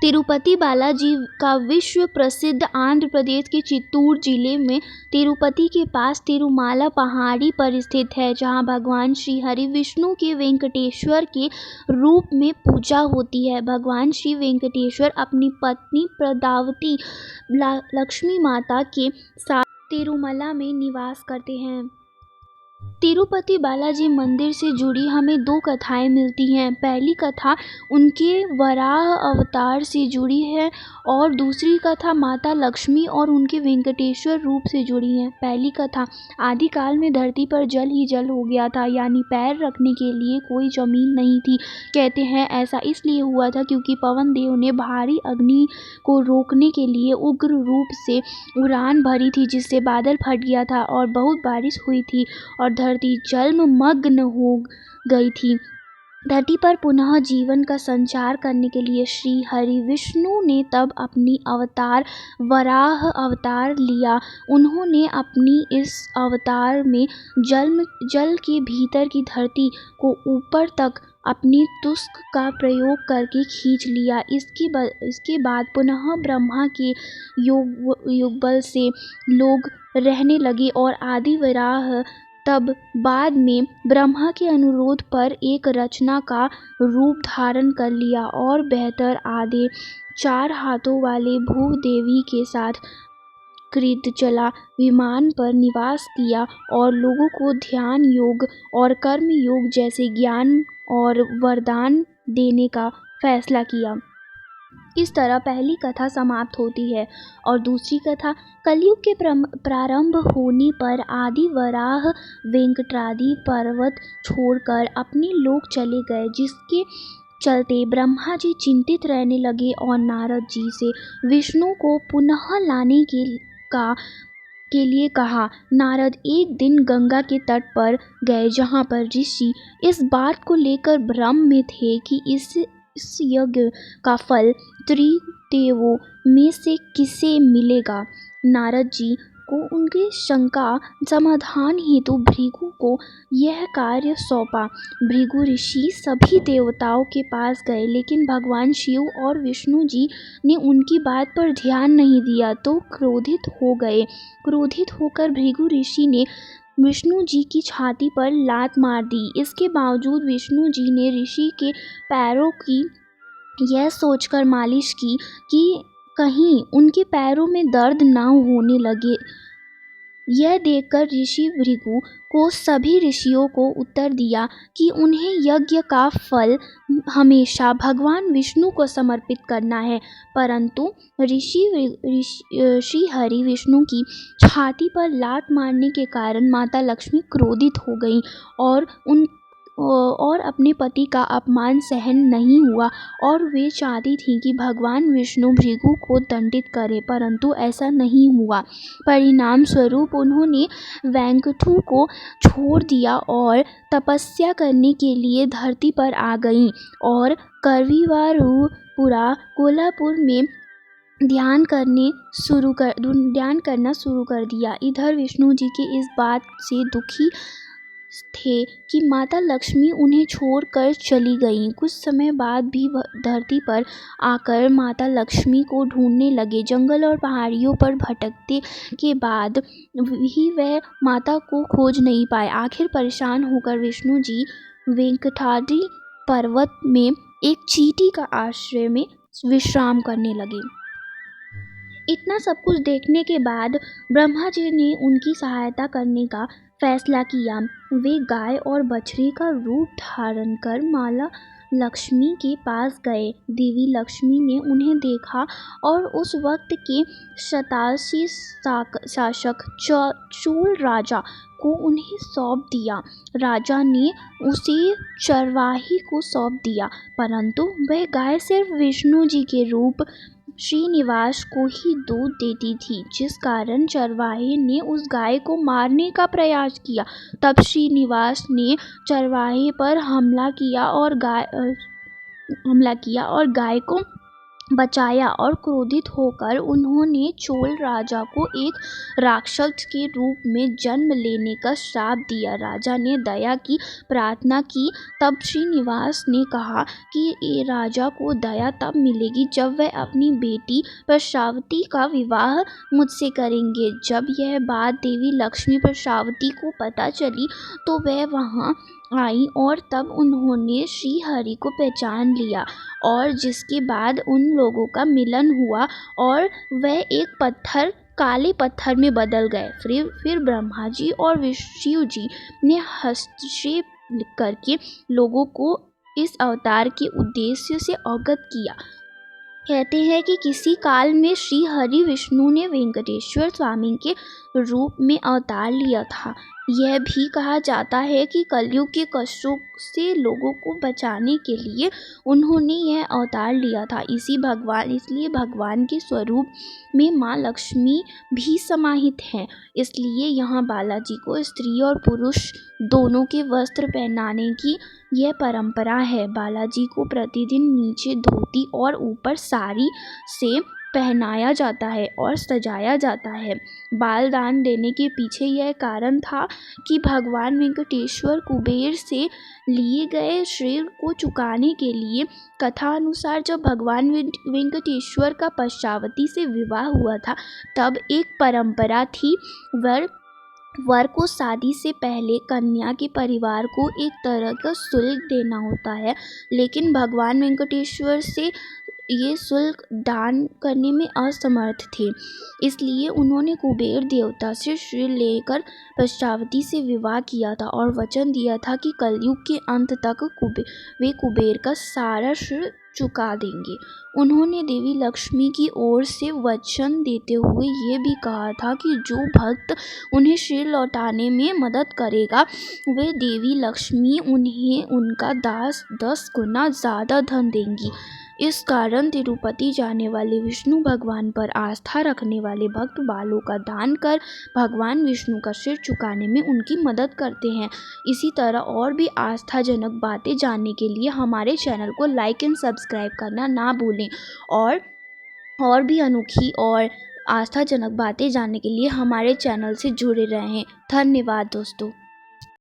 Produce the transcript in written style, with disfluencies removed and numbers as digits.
तिरुपति बालाजी का विश्व प्रसिद्ध आंध्र प्रदेश के चित्तूर जिले में तिरुपति के पास तिरुमाला पहाड़ी पर स्थित है, जहां भगवान श्री हरि विष्णु के वेंकटेश्वर के रूप में पूजा होती है। भगवान श्री वेंकटेश्वर अपनी पत्नी पद्मावती लक्ष्मी माता के साथ तिरुमला में निवास करते हैं। तिरुपति बालाजी मंदिर से जुड़ी हमें दो कथाएं मिलती हैं। पहली कथा उनके वराह अवतार से जुड़ी है और दूसरी कथा माता लक्ष्मी और उनके वेंकटेश्वर रूप से जुड़ी है। पहली कथा, आदिकाल में धरती पर जल ही जल हो गया था, यानी पैर रखने के लिए कोई जमीन नहीं थी। कहते हैं ऐसा इसलिए हुआ था क्योंकि पवन देव ने भारी अग्नि को रोकने के लिए उग्र रूप से उड़ान भरी थी, जिससे बादल फट गया था और बहुत बारिश हुई थी और धरती जलमग्न हो गई थी। धरती पर पुनः जीवन का संचार करने के लिए श्री हरि विष्णु ने तब अपनी अवतार वराह अवतार लिया। उन्होंने अपनी इस अवतार में जल के भीतर की धरती को ऊपर तक अपनी तुस्क का प्रयोग करके खींच लिया। इसके बाद पुनः ब्रह्मा के योगबल से लोग रहने लगे और आदि वराह तब बाद में ब्रह्मा के अनुरोध पर एक रचना का रूप धारण कर लिया और बेहतर आधे 4 हाथों वाले भूदेवी के साथ कृतजला विमान पर निवास किया और लोगों को ध्यान योग और कर्म योग जैसे ज्ञान और वरदान देने का फैसला किया। इस तरह पहली कथा समाप्त होती है और दूसरी कथा कलयुग के प्रारंभ होने पर आदि वराह वेंकटाद्रि पर्वत छोड़कर अपने लोक चले गए, जिसके चलते ब्रह्मा जी चिंतित रहने लगे और नारद जी से विष्णु को पुनः लाने के लिए कहा। नारद एक दिन गंगा के तट पर गए, जहाँ पर ऋषि इस बात को लेकर भ्रम में थे कि इस यज्ञ का फल त्रिदेवों में से किसे मिलेगा। नारद जी को उनकी शंका समाधान हेतु भृगु को यह कार्य सौंपा। भृगु ऋषि सभी देवताओं के पास गए, लेकिन भगवान शिव और विष्णु जी ने उनकी बात पर ध्यान नहीं दिया तो क्रोधित हो गए। क्रोधित होकर भृगु ऋषि ने विष्णु जी की छाती पर लात मार दी। इसके बावजूद विष्णु जी ने ऋषि के पैरों की यह सोचकर मालिश की कि कहीं उनके पैरों में दर्द ना होने लगे। यह देखकर ऋषि भृगु को सभी ऋषियों को उत्तर दिया कि उन्हें यज्ञ का फल हमेशा भगवान विष्णु को समर्पित करना है। परंतु श्री हरि विष्णु की छाती पर लात मारने के कारण माता लक्ष्मी क्रोधित हो गई और अपने पति का अपमान सहन नहीं हुआ और वे चाहती थीं कि भगवान विष्णु भृगु को दंडित करें, परंतु ऐसा नहीं हुआ। परिणाम स्वरूप उन्होंने वेंकटू को छोड़ दिया और तपस्या करने के लिए धरती पर आ गईं और करवीवारूपुरा कोल्हापुर में ध्यान करना शुरू कर दिया। इधर विष्णु जी के इस बात से दुखी थे कि माता लक्ष्मी उन्हें छोड़कर चली गईं। कुछ समय बाद भी धरती पर आकर माता लक्ष्मी को ढूंढने लगे। जंगल और पहाड़ियों पर भटकते के बाद भी वह माता को खोज नहीं पाए। आखिर परेशान होकर विष्णु जी वेंकटाद्रि पर्वत में एक चींटी का आश्रय में विश्राम करने लगे। इतना सब कुछ देखने के बाद ब्रह्मा जी ने उनकी सहायता करने का फैसला किया। वे गाय और बछड़े का रूप धारण कर माता लक्ष्मी के पास गए। देवी लक्ष्मी ने उन्हें देखा और उस वक्त के शताशी शासक चोल राजा को उन्हें सौंप दिया। राजा ने उसे चरवाही को सौंप दिया, परंतु वह गाय सिर्फ विष्णु जी के रूप श्रीनिवास को ही दूध देती थी, जिस कारण चरवाहे ने उस गाय को मारने का प्रयास किया। तब श्रीनिवास ने चरवाहे पर हमला किया और गाय को बचाया और क्रोधित होकर उन्होंने चोल राजा को एक राक्षस के रूप में जन्म लेने का श्राप दिया। राजा ने दया की प्रार्थना की। तब श्रीनिवास ने कहा कि ये राजा को दया तब मिलेगी जब वह अपनी बेटी प्रशावती का विवाह मुझसे करेंगे। जब यह बात देवी लक्ष्मी प्रशावती को पता चली तो वह वहाँ आई और तब उन्होंने श्री हरि को पहचान लिया और जिसके बाद उन लोगों का मिलन हुआ और वह एक काले पत्थर में बदल गए। फिर ब्रह्मा जी और शिव जी ने हस्तक्षेप करके लोगों को इस अवतार के उद्देश्य से अवगत किया। कहते हैं कि किसी काल में श्री हरि विष्णु ने वेंकटेश्वर स्वामी के रूप में अवतार लिया था। यह भी कहा जाता है कि कलयुग के कष्टों से लोगों को बचाने के लिए उन्होंने यह अवतार लिया था। इसलिए भगवान के स्वरूप में माँ लक्ष्मी भी समाहित हैं। इसलिए यहाँ बालाजी को स्त्री और पुरुष दोनों के वस्त्र पहनाने की यह परंपरा है। बालाजी को प्रतिदिन नीचे धोती और ऊपर साड़ी से पहनाया जाता है और सजाया जाता है। बाल दान देने के पीछे यह कारण था कि भगवान वेंकटेश्वर कुबेर से लिए गए ऋण को चुकाने के लिए। कथा अनुसार जब भगवान वेंकटेश्वर का पद्मावती से विवाह हुआ था तब एक परंपरा थी, वर को शादी से पहले कन्या के परिवार को एक तरह का शुल्क देना होता है, लेकिन भगवान वेंकटेश्वर से ये शुल्क दान करने में असमर्थ थे। इसलिए उन्होंने कुबेर देवता से ऋण लेकर पद्मावती से विवाह किया था और वचन दिया था कि कलयुग के अंत तक वे कुबेर का सारा ऋण चुका देंगे। उन्होंने देवी लक्ष्मी की ओर से वचन देते हुए ये भी कहा था कि जो भक्त उन्हें ऋण लौटाने में मदद करेगा वे देवी लक्ष्मी उन्हें उनका 10 गुना ज़्यादा धन देंगी। इस कारण तिरुपति जाने वाले विष्णु भगवान पर आस्था रखने वाले भक्त बालों का दान कर भगवान विष्णु का सिर चुकाने में उनकी मदद करते हैं। इसी तरह और भी आस्थाजनक बातें जानने के लिए हमारे चैनल को लाइक एंड सब्सक्राइब करना ना भूलें और भी अनोखी और आस्थाजनक बातें जानने के लिए हमारे चैनल से जुड़े रहें। धन्यवाद दोस्तों।